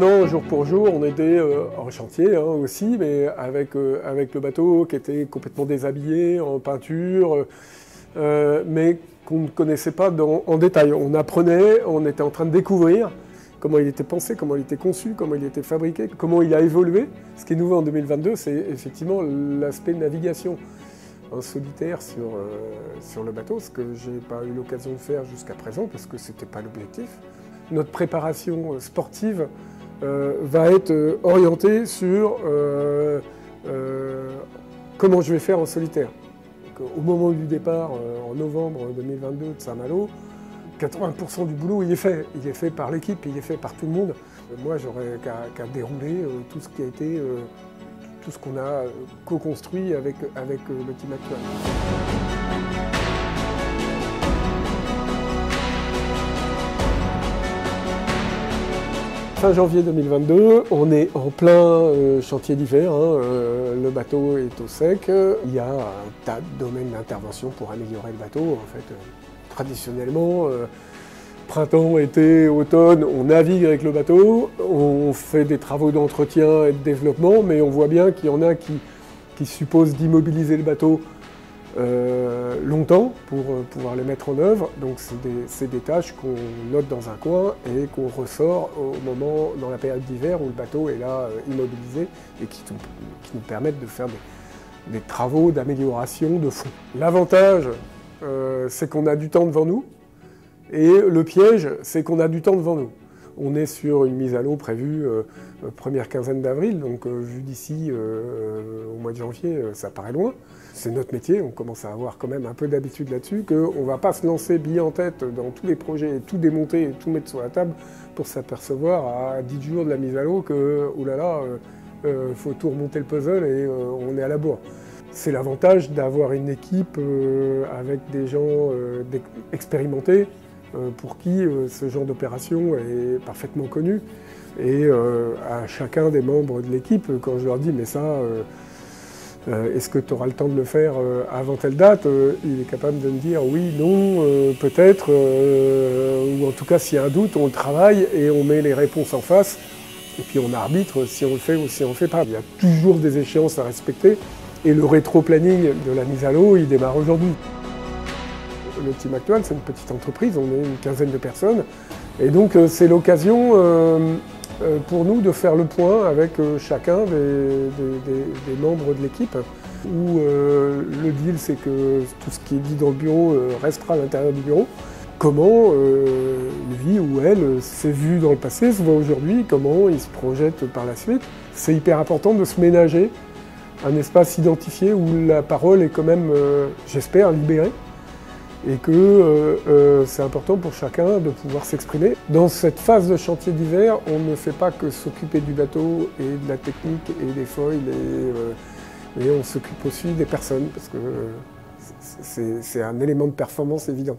an, jour pour jour, on était en chantier aussi, mais avec le bateau qui était complètement déshabillé, en peinture, mais qu'on ne connaissait pas en détail. On apprenait, on était en train de découvrir comment il était pensé, comment il était conçu, comment il était fabriqué, comment il a évolué. Ce qui est nouveau en 2022, c'est effectivement l'aspect navigation en solitaire sur le bateau, ce que je n'ai pas eu l'occasion de faire jusqu'à présent, parce que ce n'était pas l'objectif. Notre préparation sportive va être orientée sur comment je vais faire en solitaire. Donc, au moment du départ, en novembre 2022 de Saint-Malo, 80% du boulot il est fait par l'équipe, il est fait par tout le monde. Moi j'aurais qu'à dérouler tout ce qui a été, tout ce qu'on a co-construit avec le team actuel. Fin janvier 2022, on est en plein chantier d'hiver, le bateau est au sec. Il y a un tas de domaines d'intervention pour améliorer le bateau. En fait, traditionnellement, printemps, été, automne, on navigue avec le bateau, on fait des travaux d'entretien et de développement, mais on voit bien qu'il y en a qui supposent d'immobiliser le bateau longtemps pour pouvoir les mettre en œuvre. Donc c'est des tâches qu'on note dans un coin et qu'on ressort dans la période d'hiver où le bateau est là immobilisé et qui nous permettent de faire des travaux d'amélioration de fond. L'avantage, c'est qu'on a du temps devant nous et le piège, c'est qu'on a du temps devant nous. On est sur une mise à l'eau prévue première quinzaine d'avril, donc vu d'ici au mois de janvier, ça paraît loin. C'est notre métier, on commence à avoir quand même un peu d'habitude là-dessus, qu'on ne va pas se lancer bille en tête dans tous les projets, tout démonter et tout mettre sur la table pour s'apercevoir à 10 jours de la mise à l'eau que, oulala, faut tout remonter le puzzle et on est à la bourre. C'est l'avantage d'avoir une équipe avec des gens expérimentés, pour qui ce genre d'opération est parfaitement connu. Et à chacun des membres de l'équipe, quand je leur dis « mais ça, est-ce que tu auras le temps de le faire avant telle date ?» Il est capable de me dire « oui, non, peut-être », ou en tout cas s'il y a un doute, on le travaille et on met les réponses en face, et puis on arbitre si on le fait ou si on ne le fait pas. Il y a toujours des échéances à respecter, et le rétro-planning de la mise à l'eau, il démarre aujourd'hui. Le team actuel, c'est une petite entreprise, on est une quinzaine de personnes. Et donc c'est l'occasion pour nous de faire le point avec chacun des membres de l'équipe. Où le deal, c'est que tout ce qui est dit dans le bureau restera à l'intérieur du bureau. Comment lui ou elle s'est vu dans le passé, se voit aujourd'hui, comment il se projette par la suite. C'est hyper important de se ménager un espace identifié où la parole est quand même, j'espère, libérée. Et que c'est important pour chacun de pouvoir s'exprimer. Dans cette phase de chantier d'hiver, on ne fait pas que s'occuper du bateau et de la technique et des foils, mais on s'occupe aussi des personnes, parce que c'est un élément de performance évident.